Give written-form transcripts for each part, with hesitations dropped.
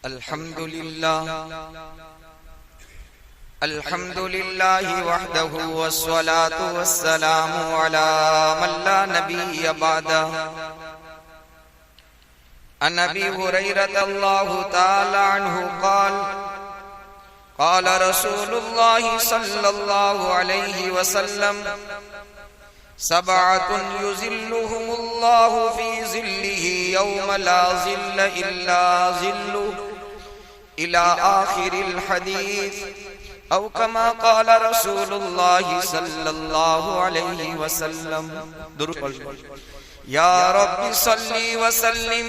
अल्हम्दुलिल्लाह वहदहु वस्सलातु वस्सलामु अला मन ला नबिय्य बअदह। अन अबी हुरैरह रज़ियल्लाहु तआला अन्हु क़ाल क़ाल रसूलुल्लाह सल्लल्लाहु अलैहि वसल्लम सबअतुन युज़िल्लुहुमुल्लाहु फ़ी ज़िल्लिही यौम ला ज़िल्ल इल्ला ज़िल्लुहु इला आखिरिल हदीस औ कमा क़ाल रसूलुल्लाह सल्लल्लाहु अलैहि वसल्लम। दुरूद या रब्बि सल्ली व सल्लिम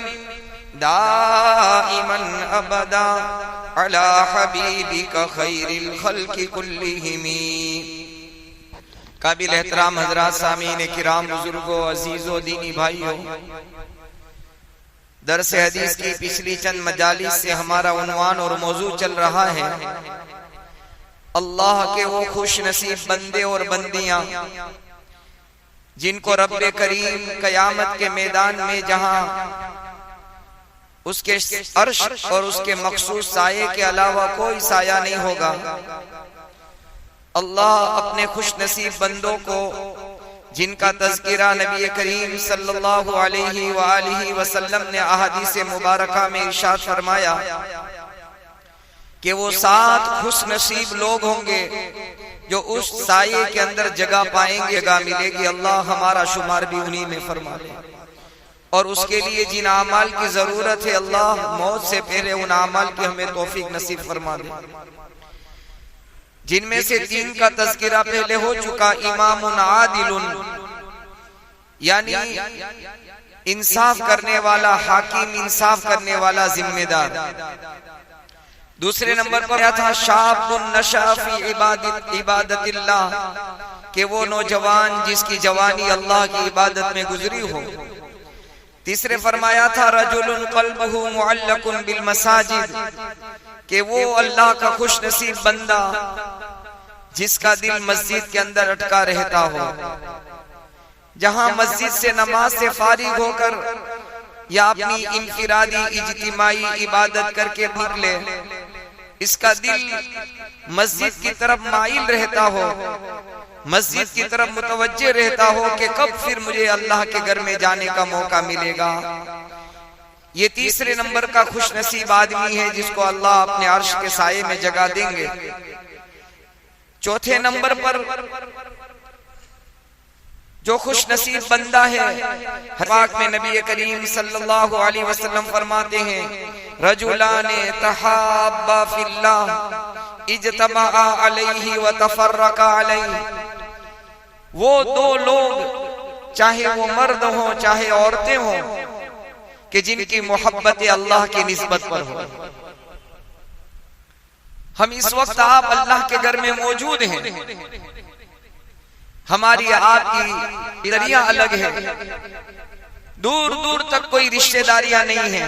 दाइमन अबदा अला हबीबिका खैरिल खल्क़ि कुल्लिहिम। काबिल एहतराम हज़रात, सामीन किराम, बुजुर्गों, अजीजों, दीनी भाइयों, दरस हदीस की पिछली चंद मजालिस से हमारा उन्वान और मौजू चल रहा है अल्लाह के वो खुश नसीब बंदे और बंदियां जिनको रब्बे करीम कयामत के मैदान में जहां उसके अर्श और उसके मखसूस साये के अलावा कोई साया नहीं होगा, अल्लाह अपने खुश नसीब बंदों को जिनका तज़किरा नबी करीम सल्लल्लाहु अलैहि वालिहि वसल्लम ने अहादीस मुबारका में इरशाद फरमाया कि वो 7 खुश नसीब लोग होंगे जो उस साये के अंदर जगह पाएंगे, जगह मिलेगी। अल्लाह हमारा शुमार भी उन्हीं में फरमा ले। और उसके लिए जिन आमाल की जरूरत है अल्लाह मौत से पहले उन आमाल की हमें तौफीक नसीब फरमा दे, जिनमें से 3 का तज़किरा पहले हो चुका। इमामुन आदिलुन यानी इंसाफ करने वाला हाकिम, इंसाफ करने वाला जिम्मेदार। दूसरे नंबर पर था शाबुन नशा फी इबादतिल्लाह कि वो नौजवान जिसकी जवानी अल्लाह की इबादत में गुजरी हो। तीसरे फरमाया था रजुलुन क़ल्बुहु मुअल्लकुन बिल मसाजिद कि वो अल्लाह का खुश नसीब बंदा जिसका दिल मस्जिद के अंदर अटका रहता हो, जहां मस्जिद से नमाज से फारिग होकर या अपनी इनफिरादी इज्तिमाई इबादत करके निकले, इसका दिल मस्जिद की तरफ माइल रहता हो, मस्जिद की तरफ मुतवज्जे रहता हो कि कब फिर मुझे अल्लाह के घर में जाने का मौका मिलेगा। ये तीसरे नंबर का खुश नसीब आदमी है जिसको अल्लाह अपने अर्श के साये में जगह देंगे। चौथे नंबर पर जो खुश नसीब बंदा है, पाक में नबी करीम सल्लल्लाहु अलैहि वसल्लम फरमाते हैं रजुलाने तहाब्बा फिल्लाह इज्तमा अलैहि व तफर्रका अलैहि। वो 2 लोग चाहे वो मर्द हो चाहे औरतें हो कि जिनकी मोहब्बत अल्लाह की निस्बत पर हो। हम इस वक्त आप अल्लाह के घर में मौजूद हैं, हमारी आपकी दरिया अलग है, दूर दूर तक कोई रिश्तेदारियां नहीं है,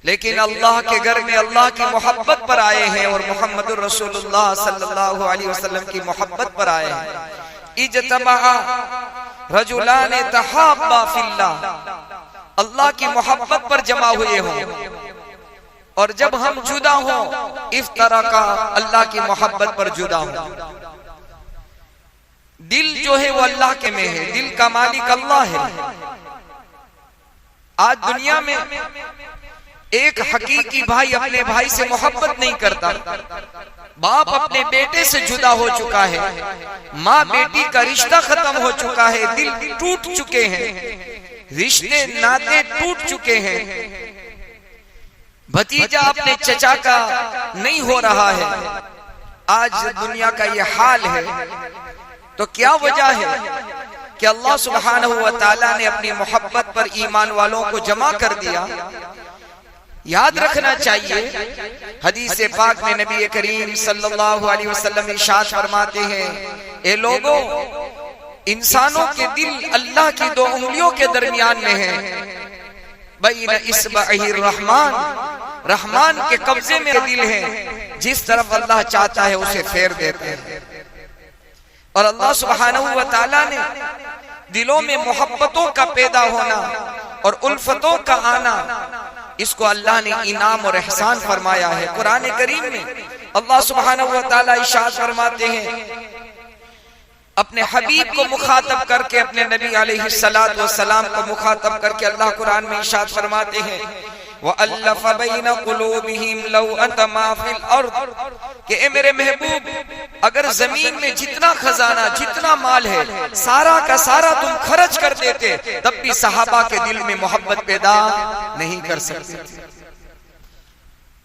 लेकिन अल्लाह के घर में अल्लाह की मोहब्बत पर आए हैं और मुहम्मदुर रसूलुल्लाह सल्लल्लाहु अलैहि वसल्लम की मोहब्बत पर आए हैं। इज्तमा रजुलाने तहाब्बा फिल्लाह, अल्लाह की मोहब्बत पर जमा हुए हों, और जब हम जुदा हों इफ्तरका, अल्लाह की मोहब्बत पर जुदा हों। दिल जो है वो अल्लाह के में है, दिल का मालिक अल्लाह है। आज दुनिया में एक हकीकी भाई अपने भाई से मोहब्बत नहीं करता, बाप अपने बेटे से जुदा हो चुका है, माँ बेटी का रिश्ता खत्म हो चुका है, दिल टूट चुके हैं, रिश्ते नाते टूट चुके हैं, भतीजा अपने चचा का नहीं हो रहा है। आज दुनिया का ये हाल है। तो क्या वजह है कि अल्लाह सुब्हानहु व तआला ने अपनी मोहब्बत पर ईमान वालों को जमा कर दिया। याद रखना चाहिए हदीस पाक में नबी करीम सल्लल्लाहु अलैहि वसल्लम इरशाद फरमाते हैं ए लोगों, इंसानों के दिल अल्लाह की 2 उंगलियों के दरमियान में है, बैन इस्बाहिर रहमान, रहमान के कब्जे में दिल है, जिस तरफ अल्लाह चाहता है उसे फेर देते हैं। और अल्लाह सुब्हानहु व तआला ने दिलों में मोहब्बतों का पैदा होना और उल्फतों का आना इसको अल्लाह ने इनाम और एहसान फरमाया है। कुरान करीम में अल्लाह सुब्हानहू व तआला इरशाद फरमाते हैं, अपने हबीब को मुखातब करके, अपने नबी अलैहिस्सलातु वस्सलाम को मुखातब करके अल्लाह कुरान में इरशाद फरमाते हैं, वअल्लफ़ बैन क़ुलूबिहिम लौ अंता मा फिल अर्द, कि ए मेरे महबूब, अगर जमीन में जितना खजाना, जितना माल है, सारा का सारा तुम खर्च कर देते, तब भी सहाबा के दिल में मोहब्बत पैदा नहीं कर सकते।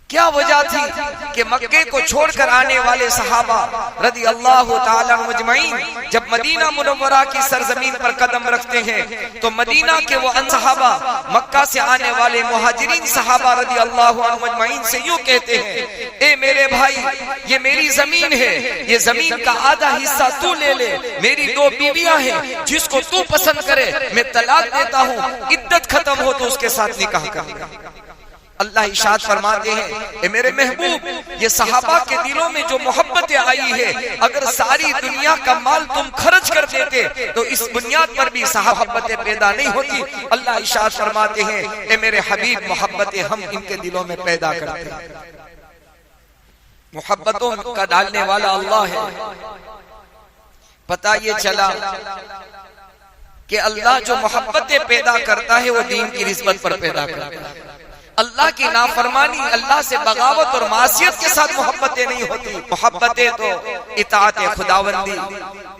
क्या वजह थी कि मक्के को छोड़कर आने वाले सहाबा रज़ी अल्लाह ताला मुजमईन जब मदीना मुनव्वरा की सरजमीन पर कदम रखते हैं, तो मदीना के वो अनसहाबा मक्का से आने वाले मुहाजिरीन सहाबा रज़ी अल्लाह अन्हुम मुजमईन से यूं कहते हैं, ए मेरे भाई, ये मेरी जमीन है, ये जमीन का आधा हिस्सा तू ले ले, मेरी 2 बीवियां हैं, जिसको तू पसंद करे मैं तलाक देता हूँ, इद्दत खत्म हो तो उसके साथ निकाह कर। अल्लाह इरशाद फरमाते हैं, ए मेरे महबूब, ये सहाबा के दिलों में जो मोहब्बत आई है, अगर सारी दुनिया का माल तुम खर्च कर देते तो इस बुनियाद पर भी मोहब्बतें पैदा नहीं होती। अल्लाह इरशाद फरमाते हैं, ए मेरे हबीब, मोहब्बतें हम इनके दिलों में पैदा करते हैं। मोहब्बतों का डालने वाला अल्लाह है। पता ये चला कि अल्लाह जो मोहब्बतें पैदा करता है वो दीन की निस्बत पर पैदा करता है। अल्लाह की नाफरमानी, अल्लाह से बगावत और मासियत के साथ मोहब्बतें नहीं होती। मोहब्बतें तो इताअत खुदावंदी,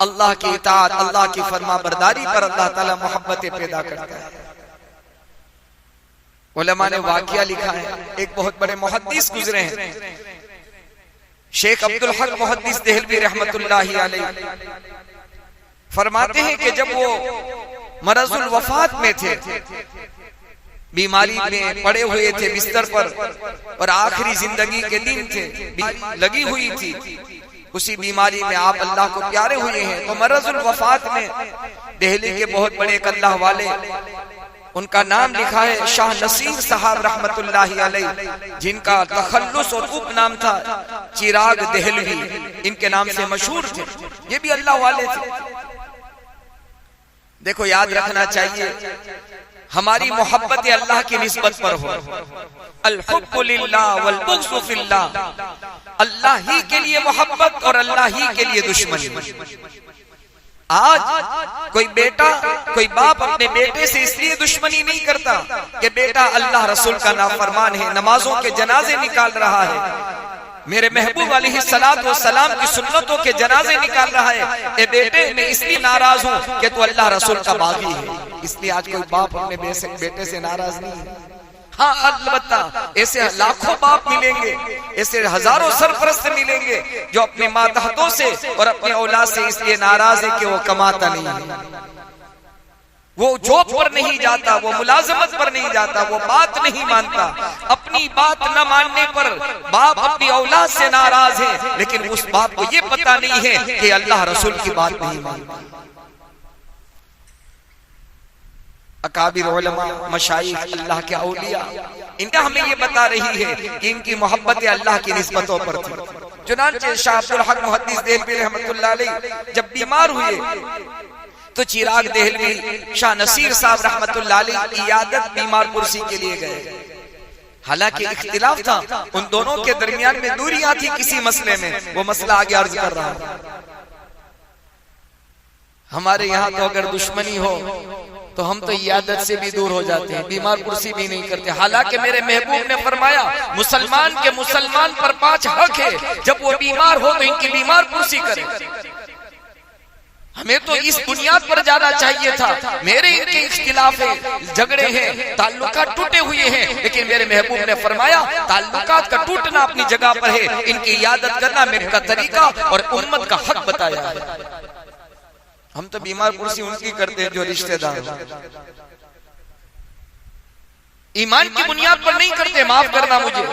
अल्लाह की इताअत, अल्लाह की फरमाबरदारी पर अल्लाह ताला मोहब्बतें पैदा करता है। उलमा ने वाकया लिखा है, एक बहुत बड़े मुहद्दिस गुजरे हैं, शेख अब्दुल हक मुहद्दिस देहलवी रहमतुल्लाहि अलैह, फरमाते हैं कि जब वो मरजुल वफात में थे, बीमारी में पड़े हुए थे बिस्तर पर, और आखिरी जिंदगी के दिन थे, लगी हुई थी, उसी बीमारी में आप अल्लाह को प्यारे हुए हैं। तो मरजुल वफात में दिल्ली के बहुत बड़े एक अल्लाह वाले, उनका नाम लिखा है शाह नसीर साहब रहमतुल्लाहि अलैह, जिनका तखल्लुस और उपनाम था चिराग देहलवी, इनके नाम से मशहूर थे। ये भी अल्लाह वाले थे। देखो, याद रखना चाहिए, हमारी मोहब्बत अल्लाह की निस्बत पर हो। अल-हुब्बु लिल्लाह वल बुग़्ज़ु फिल्लाह, अल्लाह ही के लिए मोहब्बत और अल्लाह ही के लिए दुश्मनी। आज कोई बेटा, कोई बाप अपने बेटे से इसलिए दुश्मनी नहीं करता कि बेटा अल्लाह रसूल का नाफरमान है, नमाजों के जनाजे निकाल रहा है, मेरे महबूब अलैहिस्सलातु वस्सलाम की सुन्नतों के जनाजे निकाल रहा है। ए बेटे, मैं इसलिए नाराज हूँ कि तू अल्लाह रसूल का बागी है, इसलिए आज कोई बाप अपने बेटे से नाराज नहीं है। हाँ, अलबत्ता ऐसे लाखों बाप मिलेंगे, ऐसे हजारों सरपरस्त मिलेंगे जो अपने मातहतों से और अपने औलाद से इसलिए नाराज है कि वो कमाता नहीं है, वो जॉब पर नहीं जाता, वो मुलाजमत पर नहीं जाता, वो बात नहीं मानता। अपनी बात न मानने पर बाप अपनी औलाद से नाराज है, लेकिन उस बाप को ये पता नहीं है कि अल्लाह रसूल की बात नहीं मानता। अकाबिर उलमा, मशाइख, अल्लाह के औलिया, इनका हमें ये बता रही है कि इनकी मोहब्बत अल्लाह की निस्बतों पर थी। चुनांचे शाह अब्दुल हक मुहद्दिस देहलवी रहमतुल्लाह अलैह जब बीमार हुए तो चिराग देहलवी शाह नसीर साहब रहमतुल्लाह अलैह इयादत बीमार कुर्सी के लिए गए। हालांकि इख्तिलाफ था, उन दोनों के दरमियान में दूरियां थी किसी मसले में, वो मसला आगे अर्ज कर रहा है। हमारे यहाँ तो अगर दुश्मनी हो तो हम तो इयादत से भी दूर हो जाते हैं, बीमार कुर्सी भी नहीं करते। हालांकि मेरे महबूब ने फरमाया, मुसलमान के मुसलमान पर 5 हक है, जब वो बीमार हो तो इनकी बीमार कुर्सी करे। हमें तो इस बुनियाद पर जाना चाहिए था। मेरे इनके इख्तिलाफ है, झगड़े हैं, ताल्लुकात टूटे हुए हैं, लेकिन मेरे महबूब ने फरमाया ताल्लुकात का टूटना अपनी जगह पर है, इनकी इयादत करना मेरे का तरीका और उम्मत का हक बताया है। हम तो बीमार कुर्सी उनकी करते हैं जो रिश्तेदार, ईमान की बुनियाद पर नहीं करते। माफ करना मुझे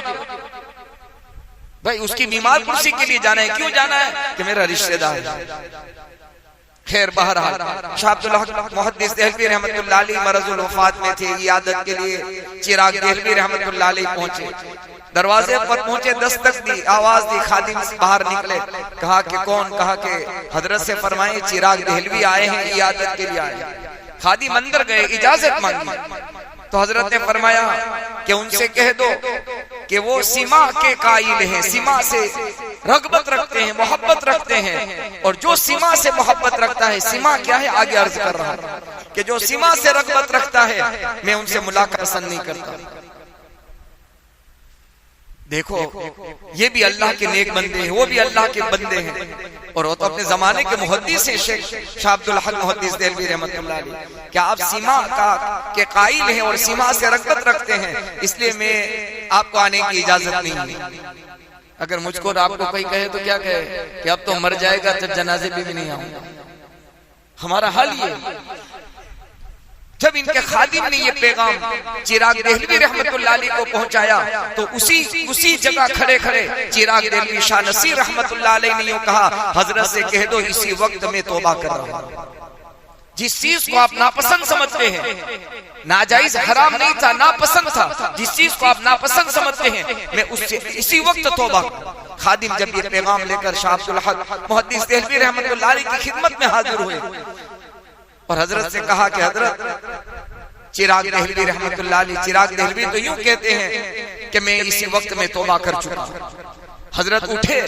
भाई, उसकी बीमार कुर्सी के लिए जाना है, क्यों जाना है कि मेरा रिश्तेदार है। खैर, बहरहाल शाह अब्दुल हक मुहद्दिस देहलवी रहमतुल्लाह अलैह मरजुल वफात में थे, इयादत के लिए चिराग देहलवी रहमतुल्लाह अलैह पहुंचे। दरवाजे पर पहुंचे, दस्तक दी, आवाज दी, खादिम बाहर निकले, कहा कि कौन? कहा कि हजरत से फरमाए चिराग देहलवी आए हैं, इयादत के लिए आए। खादिम अंदर गए, इजाजत मांगी तो हजरत ने फरमाया कि उनसे कह दो कि वो सीमा के कायल हैं, सीमा से रगबत रखते हैं, मोहब्बत रखते हैं। और जो सीमा से मोहब्बत रखता है, सीमा क्या है आगे अर्ज कर रहा हूं कि जो सीमा से रगबत रखता है मैं उनसे मुलाकात पसंद नहीं करता। देखो ये भी अल्लाह के नेक बंदे हैं, वो भी अल्लाह के बंदे हैं और वो तो अपने जमाने के मुहद्दिस हैं। शेख शाह अब्दुल हक मुहद्दिस देहलवी रहमतुल्लाह अलैह, क्या आप सीमा के कायल हैं और सीमा से रगबत रखते हैं, इसलिए मैं आपको आने की इजाजत नहीं। अगर मुझको और आपको कोई कहे तो क्या कहे कि अब तो मर जाएगा तो जनाजे भी नहीं आऊंगा। हमारा हाल ये, जब इनके खादिम ने ये पैगाम चिराग देहलवी रहमतुल्लाह अलैह को पहुंचाया तो उसी जगह खड़े खड़े चिराग देहलवी शाह नसीर रहमतुल्लाह अलैह ने यूं कहा, हजरत से कह दो इसी वक्त में तौबा कर रहा हूं। जिस चीज को आप नापसंद समझते हैं, नाजायज हराम नहीं था, नापसंद था, जिस चीज को आप नापसंद समझते हैं मैं उससे इसी वक्त तौबा। खादिम जब ये पैगाम लेकर शाह अब्दुल हक मुहद्दिस देहलवी रहमतुल्लाह अलैह की खिदमत में हाजिर हुए और हजरत से कहा कि हजरत चिराग देहलवी रहमतुल्लाह अलैह, चिराग देहलवी तो यूं कहते हैं कि मैं इसी वक्त में तौबा कर चुका हूं। हजरत उठे,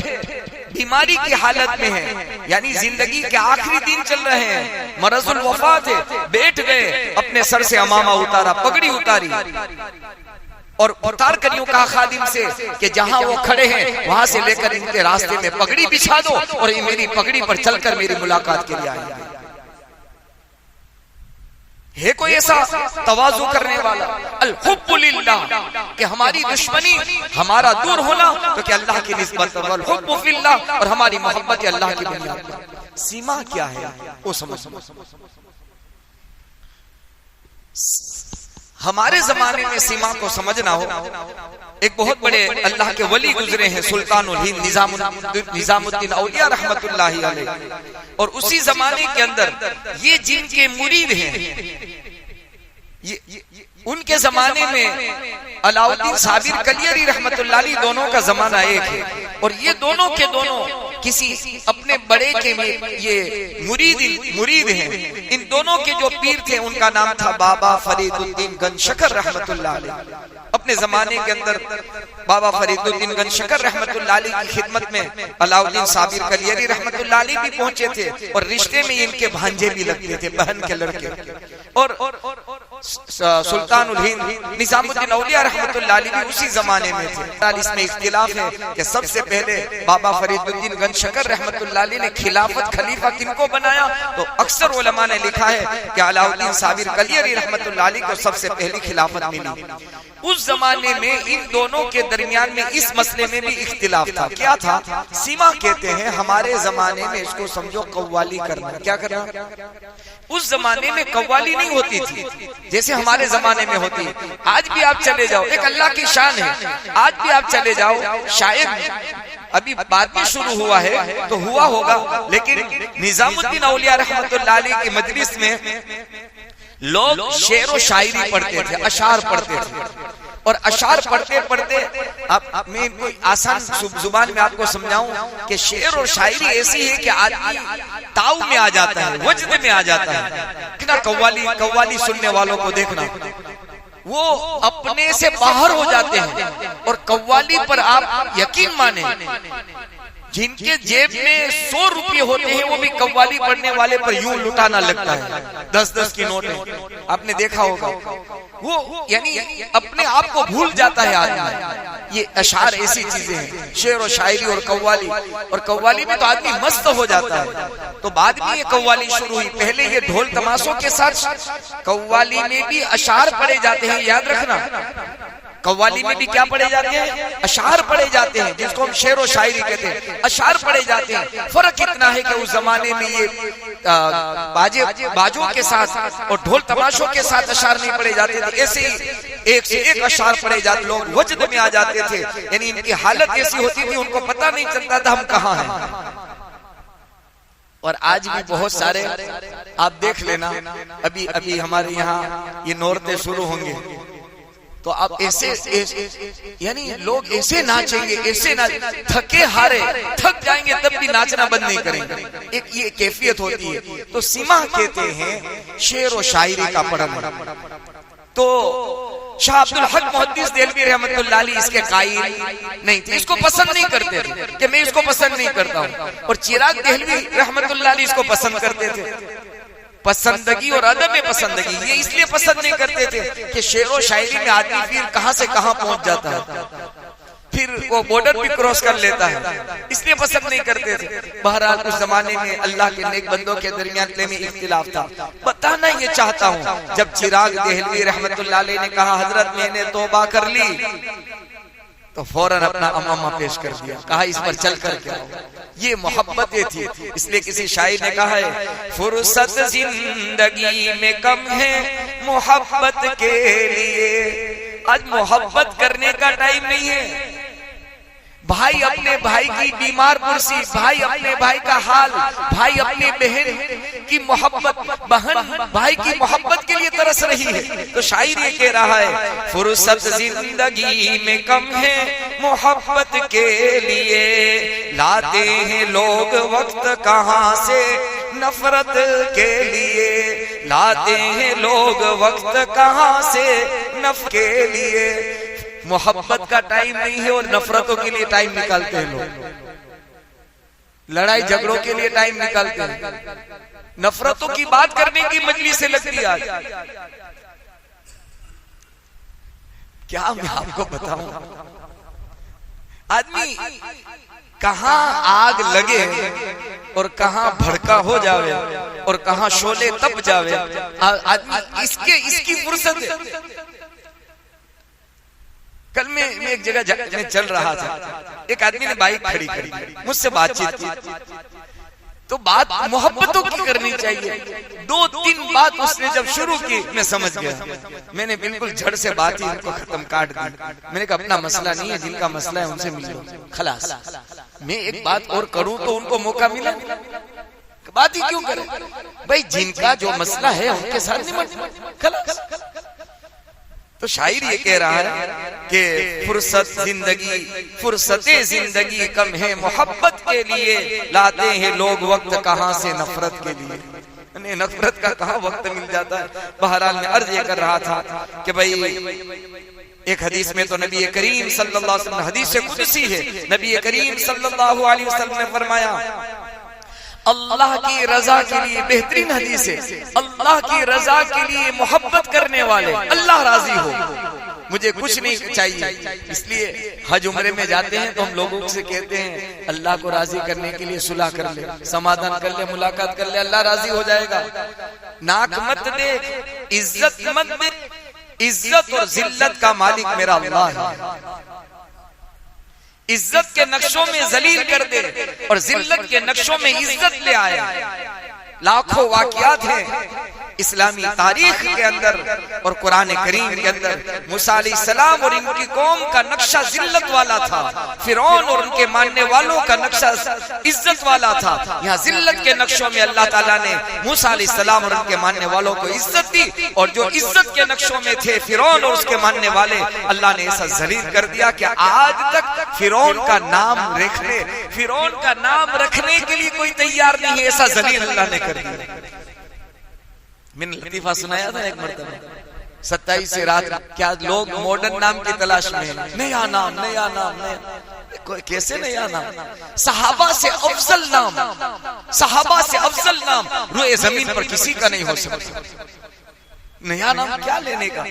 बीमारी की हालत में है, यानी जिंदगी के आखिरी दिन चल रहे हैं, मरजुल वफा थे, बैठ गए, अपने सर से अमामा उतारा, पगड़ी उतारी और उतार कर यूं कहा खादिम से कि जहां वो खड़े हैं वहां से लेकर इनके रास्ते में पगड़ी बिछा दो और ये मेरी पगड़ी पर चलकर मेरी मुलाकात के लिए आएंगे। है कोई ऐसा तवाज़ु करने वाला? अल हुब्बु लिल्लाह, कि हमारी दुश्मनी, हमारा दूर होना तो क्या अल्लाह की निस्बत, वल हुब्बु फिल्लाह, और हमारी मोहब्बत अल्लाह की बुनियाद पर। सीमा क्या है वो समझ। हमारे जमाने में सीमा को समझना हो, एक बहुत बड़े अल्लाह के वली गुजरे हैं, सुल्तानुल हिंद निजामुद्दीन औलिया रहमतुल्लाह अलैह, और उसी जमाने के अंदर ये जिनके मुरीद हैं, ये उनके जमाने में अलाउद्दीन साबिर कलियरी रहमतुल्लाह अलैह, दोनों का जमाना एक है और ये दोनों के दोनों किसी अपने बड़े के ये मुरीद हैं। इन दोनों के जो पीर थे उनका नाम था बाबा फरीदुद्दीन गंजशकर रहमतुल्लाह अलैह। अपने जमाने के अंदर बाबा फरीदुद्दीन गंजशकर रहमतुल्लाह अलैह की खिदमत में अलाउद्दीन साबिर कलियरी रहमतुल्लाह अलैह भी पहुंचे थे और रिश्ते में इनके भांजे भी लगते थे, बहन के लड़के। और सुल्तानुल हिंद निजामुद्दीन औलिया रहमतुल्लाह अलैह भी उसी जमाने में थे। इसमें इख्तिलाफ है कि सबसे पहले बाबा फरीदुद्दीन गंजशकर रहमतुल्लाह अलैह ने खिलाफत खलीफा किनको बनाया, तो अक्सर उलमा ने लिखा है कि अलाउद्दीन साबिर कलियरी रहमतुल्लाह अलैह को सबसे पहली खिलाफत मिली। उस जमाने में इन दोनों के दरमियान में इस मसले में भी इख्तिलाफ था। क्या था? सीमा कहते हैं हमारे जमाने में इसको समझो कव्वाली करना। क्या करना? उस जमाने में कव्वाली नहीं होती थी जैसे हमारे जमाने में होती है। आज भी आप चले जाओ, एक अल्लाह की शान है, आज भी आप चले जाओ, शायद अभी बाद में शुरू हुआ है तो हुआ होगा, लेकिन निजामुद्दीन औलिया रहमतुल्लाह अलैह की मजलिस में लोग शेर और शायरी पढ़ते थे, अशार पढ़ते थे। और अशार पढ़ते पढ़ते अब मैं कोई आसान जुबान में आपको समझाऊं कि शेर और शायरी ऐसी है कि आदमी ताऊ में आ जाता है, वजद में आ जाता है। कि ना कव्वाली सुनने वालों को देखना, वो अपने से बाहर हो जाते हैं। और कव्वाली पर आप यकीन माने, जिनके जेब में 100 रुपये होते हैं वो भी कव्वाली पढ़ने वाले पर यूं लुटाना लगता है, 10-10 की नोट है। आपने देखा होगा, वो यानी अपने आप को भूल जाता है आदमी। ये अशार ऐसी चीजें हैं, शेर और शायरी और कव्वाली में तो आदमी मस्त हो जाता है। तो बाद में ये कव्वाली शुरू हुई। पहले ये ढोल तमाशों के साथ कव्वाली में भी अशार पढ़े जाते हैं, याद रखना। कव्वाली में भी क्या पढ़े जाते हैं? अशार पढ़े जाते हैं, जिसको हम शेर और शायरी कहते हैं, अशार पढ़े जाते हैं। फर्क इतना है कि उस जमाने में ये बाजों के साथ और ढोल तमाशों के साथ अशार नहीं पढ़े जाते थे। ऐसे ही एक से एक अशार पढ़े जाते, लोग वजद में आ जाते थे। यानी इनकी हालत ऐसी होती थी, उनको पता नहीं चलता था हम कहाँ हैं। और आज भी बहुत सारे आप देख लेना, अभी हमारे यहाँ ये नौरतें शुरू होंगे तो आप ऐसे यानी लोग ऐसे नाचेंगे, ऐसे थके हारे थक जाएंगे तब भी नाचना बंद नहीं करेंगे। एक ये कैफियत होती है। तो सीमा कहते हैं शेर और शायरी का पढ़ना। तो शाह अब्दुल हक मुहद्दिस देहलवी रहमतुल्लाह अलैह इसके कायल नहीं थे, इसको पसंद नहीं करते थे कि मैं इसको पसंद नहीं करता हूँ। और चिराग देहलवी रहमतुल्लाह अलैह इसको पसंद करते थे। पसंदगी और अदब में पसंदगी, ये इसलिए पसंद नहीं करते थे कि शेर व शायरी में आदमी फिर कहां से कहां पहुंच जाता है, फिर वो बॉर्डर भी क्रॉस कर लेता है, इसलिए पसंद नहीं करते थे। बहरहाल उस जमाने में अल्लाह के नेक बंदों के दरमियान में इख्तिलाफ था। बताना ये चाहता हूँ, जब चिराग देहलवी रहमतुल्लाह अलैह ने कहा हजरत मैंने तौबा कर ली, तो फौरन अपना अमामा पेश कर दिया, कहा इस पर चल कर क्या हो। ये मोहब्बतें थी। इसलिए किसी शायर ने कहा है, फुर्सत जिंदगी में कम है मोहब्बत के लिए। आज मोहब्बत करने का टाइम नहीं है। भाई अपने भाई की बीमार पुरसी, भाई अपने भाई का हाल, भाई अपने बहन की मोहब्बत, बहन भाई की मोहब्बत के लिए तरस रही है। तो शायर ये कह रहा है, फुर्सत जिंदगी में कम है मोहब्बत के लिए, लाते हैं लोग वक्त कहां से नफरत के लिए, लाते हैं लोग वक्त कहां से नफरत के लिए। मोहब्बत का टाइम नहीं है और नफरतों के लिए टाइम निकालते हैं लोग, लड़ाई झगड़ों के लिए टाइम निकालते हैं, नफरतों की बात करने की मजलिस से लगती है आज। क्या मैं आपको बताऊं, आदमी कहां आग लगे और कहां भड़का हो जावे और कहां शोले तप जावे, आदमी इसकी फुर्सत है। कल मैं एक जगह में चल रहा था, एक आदमी ने बाइक खड़ी करी, मुझसे बातचीत की, तो बात मोहब्बतों की करनी चाहिए। 2-3 बात उसने जब शुरू की मैं समझ गया, मैंने बिल्कुल झड़ से बात ही उनको खत्म काट दी। मैंने कहा अपना मसला नहीं है, जिनका मसला है उनसे मिल लो, खलास। मैं एक बात और करूं तो उनको मौका मिला, बात ही क्यों करें भाई, जिनका जो मसला है उनके साथ निपट, खलास। तो शायर ये कह रहा है कि फुर्सते जिंदगी कम है मोहब्बत के लिए, लाते हैं लोग वक्त कहां से नफरत के लिए। नफरत का कहां वक्त मिल जाता है। बहरहाल मैं अर्ज ये कर रहा था कि भाई एक हदीस में तो नबी करीम सल्लल्लाहु अलैहि वसल्लम, हदीस से कुदसी है, नबी करीम सल्लल्लाहु अलैहि वसल्लम ने फरमाया, अल्लाह की रजा के लिए, बेहतरीन हदीस है, अल्लाह की रजा के लिए मोहब्बत करने वाले, अल्लाह राजी हो, मुझे कुछ नहीं चाहिए। इसलिए हज उम्रे में जाते हैं तो हम लोगों से कहते हैं अल्लाह को राजी करने के लिए सुलह कर ले, समाधान कर ले, मुलाकात कर ले, अल्लाह राजी हो जाएगा। नाक मत दे, इज्जत मत दे, इज्जत और जिल्लत का मालिक मेरा अल्लाह है। इज्जत के नक्शों में जलील कर दे और जिल्लत के नक्शों में इज्जत ले आए। लाखों वाकयात हैं इस्लामी तारीख के अंदर और कुरान करीम के अंदर। मूसा अलैहिस्सलाम और इनकी कौम का नक्शा जिल्लत वाला था, फिरौन और उनके मानने वालों का नक्शा इज्जत वाला था। यहाँ जिल्लत के नक्शों में अल्लाह ताला ने मूसा अलैहिस्सलाम और उनके मानने वालों को इज्जत दी, और जो इज्जत के नक्शों में थे फिरौन और उसके मानने वाले, अल्लाह ने ऐसा जलील कर दिया कि आज तक फिरौन का नाम रखने के लिए कोई तैयार नहीं है, ऐसा जलील अल्लाह ने कर दिया। मैंने लतीफा सुनाया था एक मरतबा 27 से रात, क्या लोग मॉडर्न नाम की तलाश में, नया नाम, कोई कैसे नया नाम, सहाबा से अफजल नाम रुए जमीन पर किसी का नहीं हो सकता। नया नाम क्या लेने का,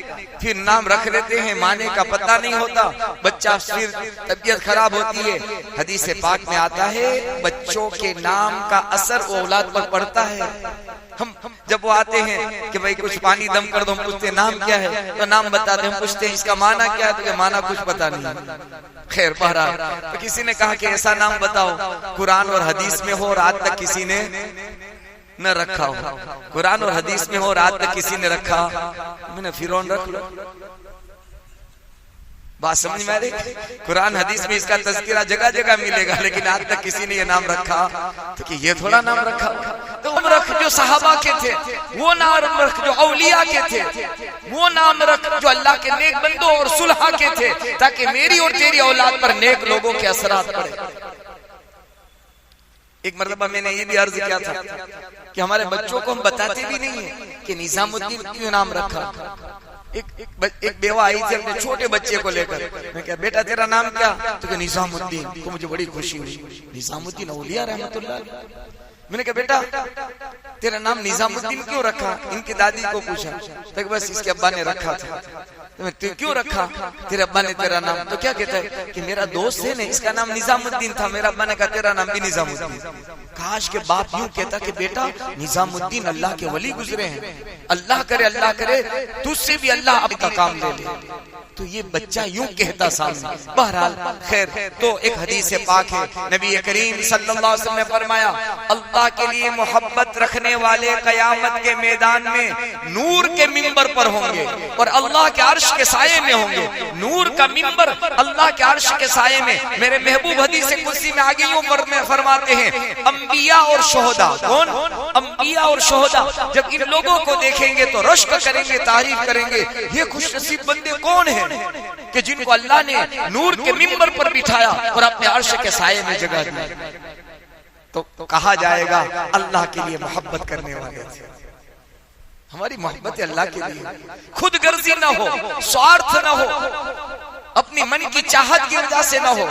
फिर नाम रख लेते हैं, माने का पता नहीं होता, बच्चा फिर तबीयत खराब होती है। हदीस पाक में आता है बच्चों के नाम का असर औलाद पर पड़ता है। हम जब वो आते हैं कि भाई कुछ पानी दम कर दो, हम पूछते नाम क्या है, तो नाम बताते, हम पूछते हैं इसका माना क्या है, तो माना कुछ पता नहीं। खैर बहरहाल तो किसी ने कहा कि ऐसा नाम बताओ कुरान और हदीस में हो और आज तक किसी ने न रखा हो, कुरान और हदीस में हो और आज तक किसी ने रखा, मैंने फिरौन रख लो। बात समझ में आ रही, कुरान हदीस में इसका तज़किरा जगह जगह मिलेगा, लेकिन आज तक किसी ने ये नाम रखा तो कि ये थोड़ा नाम रखा। तो हम रख जो सहाबा के थे, वो नाम रख जो औलिया के थे, वो नाम रख जो अल्लाह के नेक बंदों और सुलहा के थे, ताकि मेरी और तेरी औलाद पर नेक लोगों के असरात पड़े। एक मरतबा मैंने ये भी अर्ज किया था कि हमारे बच्चों को हम बताते भी नहीं है कि निजामुद्दीन क्यों नाम रखा। एक बेवा आई थी अपने छोटे बच्चे को लेकर। मैं क्या बेटा तेरा नाम क्या? तो क्या निजामुद्दीन। तो मुझे बड़ी खुशी हुई, निजामुद्दीन औलिया रहमतुल्लाह। मैंने कहा बेटा तेरा नाम निजामुद्दीन क्यों रखा? इनकी दादी को पूछा तो बस इसके अब्बा ने रखा था। तो क्यों रखा तेरे अब्बा ने तेरा नाम? तो क्या कहता है कि मेरा दोस्त है ना, इसका नाम निजामुद्दीन था। मेरा अब्बा ने कहा तेरा नाम भी निजामुद्दीन। काश के बाप यूं कहता कि बेटा निजामुद्दीन अल्लाह के वली गुजरे हैं, अल्लाह करे तुझसे भी अल्लाह आपका काम ले ले। तो ये बच्चा यूं कहता सामने। बहरहाल खैर, तो एक हदीस पाक है, नबी करीम सल्लल्लाहु अलैहि वसल्लम ने फरमाया अल्लाह के लिए मोहब्बत रखने वाले कयामत के मैदान में नूर के मिंबर पर होंगे और अल्लाह के अर्श के साये में होंगे। नूर का मिंबर अल्लाह के अर्श के साये में। मेरे महबूब हदीस कुर्सी में आगे यूं फरमाते हैं अंबिया और शोहदा। कौन? अंबिया और शोहदा। जब इन लोगों को देखेंगे तो रश्क करेंगे, तारीफ करेंगे, ये खुशनसीब बंदे कौन है कि जिनको अल्लाह ने नूर के मिंबर पर बिठाया और अपने अर्श के साये में जगह दी। तो कहा जाएगा अल्लाह के लिए मोहब्बत करने वाले थे। हमारी मोहब्बत अल्लाह के लिए, खुद गर्जी न हो, स्वार्थ न हो, अपनी मन की चाहत की वजह से न हो,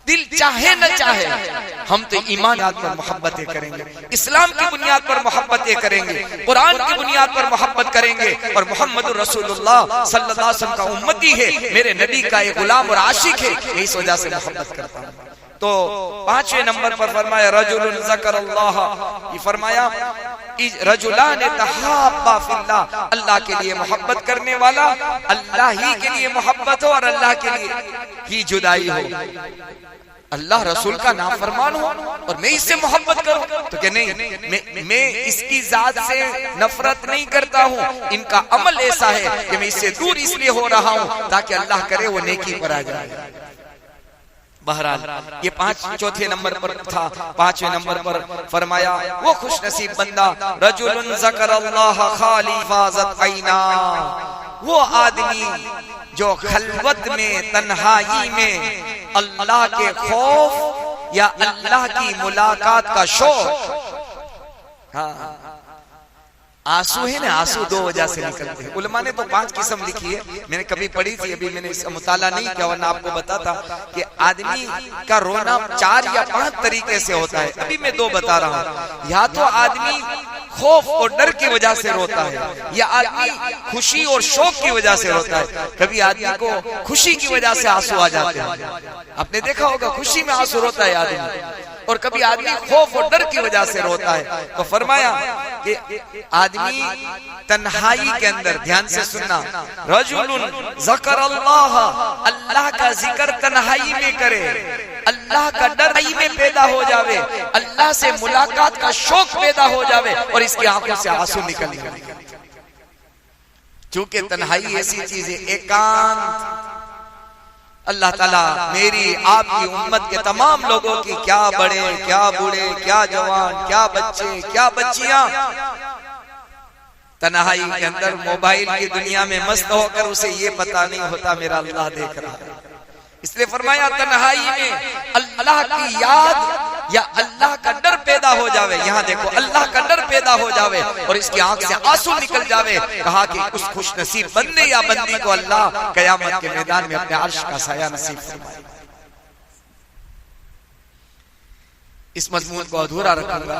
दिल चाहे न चाहे, हम तो ईमान पर मोहब्बतें करेंगे, इस्लाम की बुनियाद पर मोहब्बतें करेंगे, कुरान की बुनियाद पर मोहब्बत करेंगे और मोहम्मद रसूलुल्लाह सल्लल्लाहु अलैहि वसल्लम का उम्मती है, मेरे नबी का एक गुलाम और आशिक है, इस वजह से मोहब्बत करता हूँ। तो 5वें नंबर पर फरमाया रजुलुन ज़करल्लाह, ये फरमाया रजुलान तहाब्बा फिल्लाह, अल्लाह के लिए मोहब्बत करने वाला, अल्लाह ही के लिए मोहब्बत हो और अल्लाह के लिए ही जुदाई हो। अल्लाह रसूल का नाफरमान हो और मैं इससे मोहब्बत करूं तो क्या नहीं, मैं इसकी जात से नफरत नहीं करता हूं, इनका अमल ऐसा है कि मैं इससे दूर इसलिए हो रहा हूं ताकि अल्लाह करे वो नेकी पर आ जाए। बहरहाल ये 4 नंबर पर था। 5वें नंबर पर फरमाया वो खुश नसीब बंदा रजुलुन ज़करल्लाह खाली फाज़त ऐना, वो आदमी जो खलवत में तन्हाई में अल्लाह के खौफ या अल्लाह की मुलाकात का शौक। हाँ, आंसू है ना, आंसू 2 वजह से निकलते हैं। उलमा ने तो 5 किस्म लिखी है, मैंने कभी पढ़ी थी, अभी मैंने इसका मुताला नहीं किया, वरना आपको बताता कि आदमी का रोना 4 या 5 तरीके से होता है। अभी मैं 2 बता रहा हूँ। या तो आदमी खौफ और डर की वजह से रोता है, या आदमी खुशी और शौक की वजह से रोता है। कभी आदमी को खुशी की वजह से आंसू आ जाते हैं, आपने देखा होगा, खुशी में आंसू रोता है आदमी, और कभी आदमी खौफ और डर की वजह से रोता है। तो फरमाया कि आदमी तन्हाई के अंदर, ध्यान से सुनना, रजुलुन ज़करल्लाह, अल्लाह का जिक्र तन्हाई में करे, अल्लाह का डर में पैदा हो जावे, अल्लाह से मुलाकात का शौक पैदा हो जावे और इसकी आंखों से आंसू निकल जाए। चूंकि तन्हाई ऐसी चीज है, एकांत। अल्लाह ताला मेरी आपकी उम्मत के तमाम लोगों की, क्या बड़े क्या बूढ़े, क्या जवान, क्या बच्चे, क्या बच्चियां, तन्हाई के अंदर मोबाइल की दुनिया में मस्त होकर उसे ये पता नहीं होता मेरा अल्लाह देख रहा है। इसलिए फरमाया तन्हाई में अल्लाह की याद या अल्लाह का डर पैदा हो जावे। यहाँ देखो, अल्लाह का डर पैदा हो जावे और इसकी आंख से आंसू निकल जावे। कहा कि उस खुश नसीब बंदे या बंदी को अल्लाह कयामत के मैदान में अपने अर्श का साया नसीब फरमाए। इस मजमून को अधूरा रखूंगा।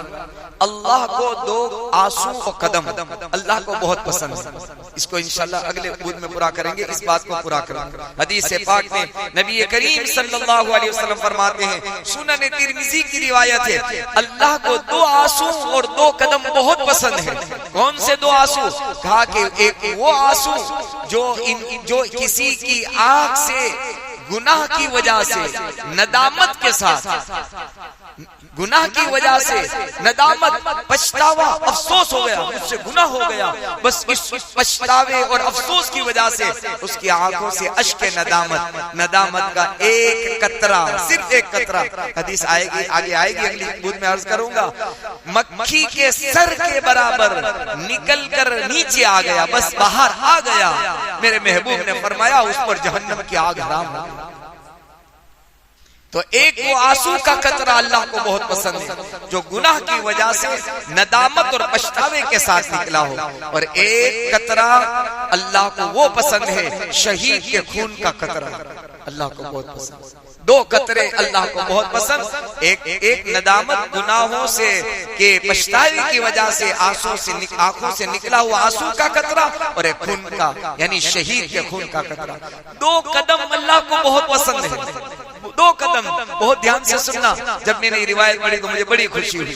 अल्लाह को 2 आंसू और कदम अल्लाह को बहुत पसंद है। इसको इंशाल्लाह अगले बुध में पूरा करेंगे, इस बात को पूरा करूंगा। हदीस पाक में नबी करीम सल्लल्लाहु अलैहि वसल्लम फरमाते हैं, सुनन तिरमिजी की रिवायत है, अल्लाह को 2 आंसू और 2 कदम बहुत पसंद है। कौन से 2 आंसू? कहा कि एक वो आंसू जो किसी की आंख से गुनाह की वजह से नदामत के साथ, गुनाह की वजह से नदामत, पछतावा, अफसोस हो गया, मुझसे गुनाह हो गया, बस इस पछतावे और अफसोस की वजह से उसकी आंखों से अश्क नदामत का एक कतरा, सिर्फ एक कतरा, हदीस आएगी, आगे आएगी, अगली बुध में अर्ज करूंगा, मक्खी के सर के बराबर निकल कर नीचे आ गया, बस बाहर आ गया। मेरे महबूब ने फरमाया उस पर जहन्नम की आग हराम हो गई। तो एक वो आंसू का कतरा अल्लाह को बहुत पसंद है जो गुनाह की वजह से नदामत और पछतावे के साथ निकला हो, और एक कतरा अल्लाह को वो पसंद है शहीद के खून का कतरा अल्लाह को बहुत पसंद। दो कतरे अल्लाह को बहुत पसंद, एक नदामत गुनाहों से के पछतावे की वजह से आंखों से निकला हुआ आंसू का कतरा, और एक खून का यानी शहीद के खून का कतरा। दो कदम अल्लाह को बहुत पसंद है, दो कदम। बहुत ध्यान से सुनना, जब मैंने ये रिवायत पढ़ी तो मुझे बड़ी खुशी हुई।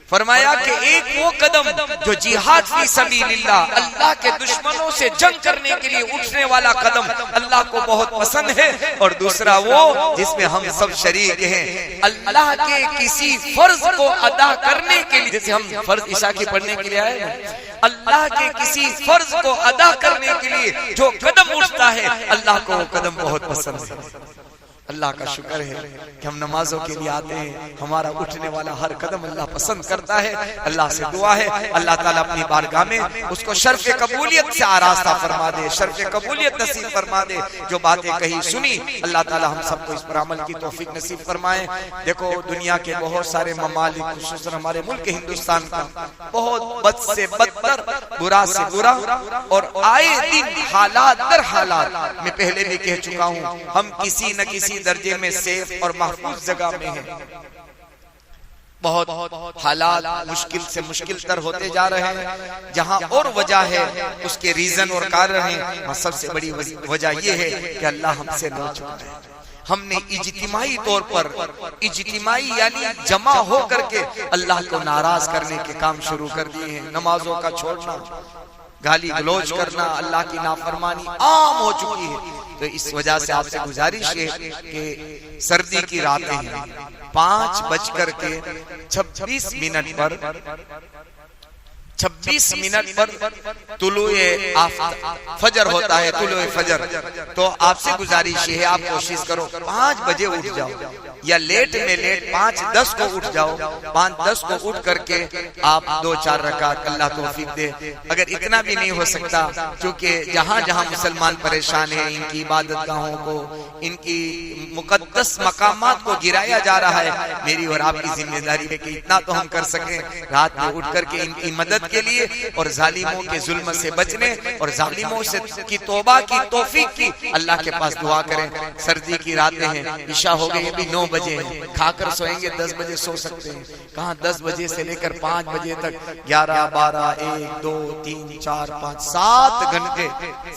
फरमाया कि एक वो कदम जो जिहाद फी सबीलिल्लाह, अल्लाह के दुश्मनों से जंग करने के लिए उठने वाला कदम अल्लाह को बहुत पसंद है, और दूसरा वो जिसमें हम सब शरीक हैं अल्लाह के किसी फर्ज को अदा करने के लिए। जैसे हम फर्ज ईशा की पढ़ने के लिए आए, अल्लाह के किसी फर्ज को अदा करने के लिए जो कदम उठता है अल्लाह को वो कदम बहुत पसंद है। अल्लाह का शुक्र है कि हम नमाजों के लिए आते हैं, हमारा उठने वाला हर कदम अल्लाह पसंद करता है। अल्लाह से दुआ है अल्लाह ताला अपनी बारगाह में उसको शर्फ कबूलियत से आरास्ता फरमा दे, शर्फ कबूलियत नसीब फरमा दे। जो बातें कही सुनी अल्लाह ताला हम सबको इस पर अमल की तौफीक नसीब फरमाए। देखो दुनिया के बहुत सारे ममालिक, खुसूसन हमारे मुल्क हिंदुस्तान का बहुत बद से बदतर, बुरा से बुरा, और आए दिन हालात दर हालात, मैं पहले भी कह चुका हूँ, हम किसी न किसी दर्जे में सेफ और महफूज जगह में है। बहुत हालात मुश्किल से मुश्किल तर होते जा रहे हैं। जहां और वजह है उसके रीजन और कारण हैं, और सबसे बड़ी वजह यह है कि अल्लाह हमसे ना चुका है। हमने इज्तिमाई तौर पर, इज्तिमाई यानी जमा हो करके अल्लाह को नाराज करने के काम शुरू कर दिए हैं। नमाजों का छोड़ना, गाली गलौज करना, अल्लाह की नाफरमानी आम हो चुकी है। तो इस वजह से आपसे गुजारिश है कि सर्दी की रातें हैं, 5:26 पर तुलुए फजर होता है, तुलुए फजर। तो आपसे गुजारिश है आप कोशिश करो 5 बजे उठ जाओ, या लेट में लेट 5:10 को उठ जाओ। 5:10 को उठ करके आप 2-4 रकात अल्लाह तौफीक दे। अगर इतना भी नहीं हो सकता, क्योंकि जहां जहां मुसलमान परेशान है, इनकी इबादत गाहों को, इनकी मुकद्दस मकामात को गिराया जा रहा है, मेरी और आपकी जिम्मेदारी है कि इतना तो हम कर सकें, रात में उठ करके इनकी मदद के लिए और जालिमों के जुल्म से बचने और जालिमों से की तौबा की तौफीक की अल्लाह के पास दुआ करें। सर्दी की रातें हैं, इशा हो गई, अभी 9 बजे हैं, खाकर सोएंगे 10 बजे सो सकते हैं। कहाँ 10 बजे से लेकर 5 बजे तक 11, 12, 1, 2, 3, 4, 5,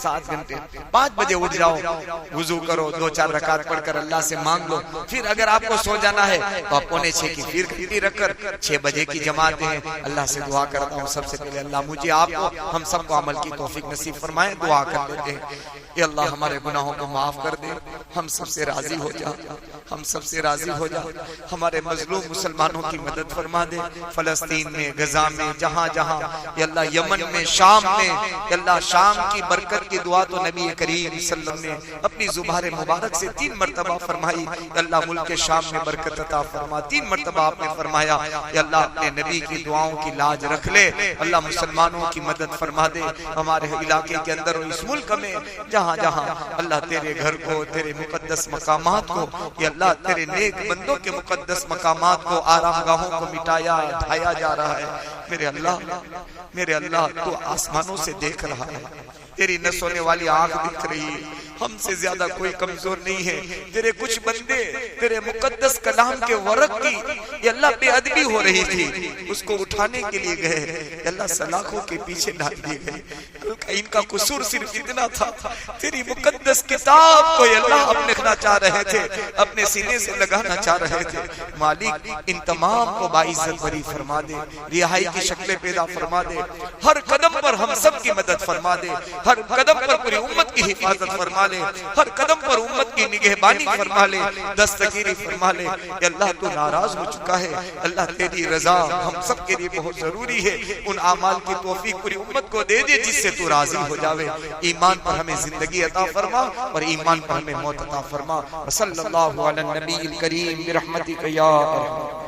7 घंटे 5 बजे उठ जाओ, वुजू करो, 2-4 रकात पढ़कर अल्लाह से मांग लो। फिर अगर आपको सो जाना है तो आप 5:45 की फिर घंटी रखकर 6 बजे की जमातें हैं। अल्लाह से दुआ करता हूँ सबसे पहले अल्लाह मुझे, आपको, हम सबको अमल की तौफीक नसीब फरमाए। दुआ कर लेते हैं, ये अल्लाह हमारे गुनाहों को माफ कर दे, हम सबसे राजी हो जा, हम सबसे राजी हो जा। हमारे मजलूम मुसलमानों की मदद फरमा दे, फलस्तीन में, गजा में, जहाँ जहाँ, अल्लाह यमन में, शाम में, अल्लाह शाम की बरकत की दुआ तो नबी करीम सल्लल्लाहु अलैहि वसल्लम ने अपनी जुबान मुबारक से 3 मरतबा फरमाई। अल्लाह मुल्क के शाम में बरकत अता फरमा, 3 मरतबा आपने फरमाया। अल्लाह अपने नबी की दुआओं की लाज रख ले, अल्लाह मुसलमानों की मदद फरमा दे। हमारे इलाके के अंदर और इस मुल्क में जहाँ जहाँ अल्लाह तेरे घर को, तेरे मुकद्दस मकामात को, ये अल्लाह तेरे नेक बंदों के मुकद्दस मकामात को, आरामगाहों को मिटाया ढाया जा रहा है। मेरे अल्लाह तू आसमानों से देख रहा है, तेरी न सोने वाली आंख दिख रही है, हमसे ज्यादा कोई कमजोर नहीं है। तेरे कुछ बंदे तेरे मुकद्दस कलाम के वरक की ये अल्लाह बेअदबी हो रही थी, उसको उठाने के लिए गए, अल्लाह सलाखों के पीछे डाल दिए गए। इनका कसूर सिर्फ इतना था, तेरी मुकद्दस किताब को अल्लाह अपने लिखना चाह रहे थे, अपने सीने से लगाना चाह रहे थे। मालिक इन तमाम को बाइज्जत बरी फरमा दे, रिहाई की शक्लें पैदा फरमा दे, हर कदम पर हम सब की मदद फरमा दे, हर कदम पर पूरी उम्मत की हिफाजत फरमा ले, हर कदम पर उम्मत की निगहबानी फरमा ले, दस्तगीरी फरमा ले। अल्लाह तू नाराज हो चुका है, अल्लाह तेरी रजा हम सब के लिए बहुत जरूरी है। उन आमाल की तौफीक पूरी उम्मत को दे दे जिससे तू राजी हो जावे। ईमान पर हमें जिंदगी अता फरमा और ईमान पर हमें मौत अता फरमा। सल्लल्लाहु अलैहि नबील करीम बिरहमतिक या अरहम।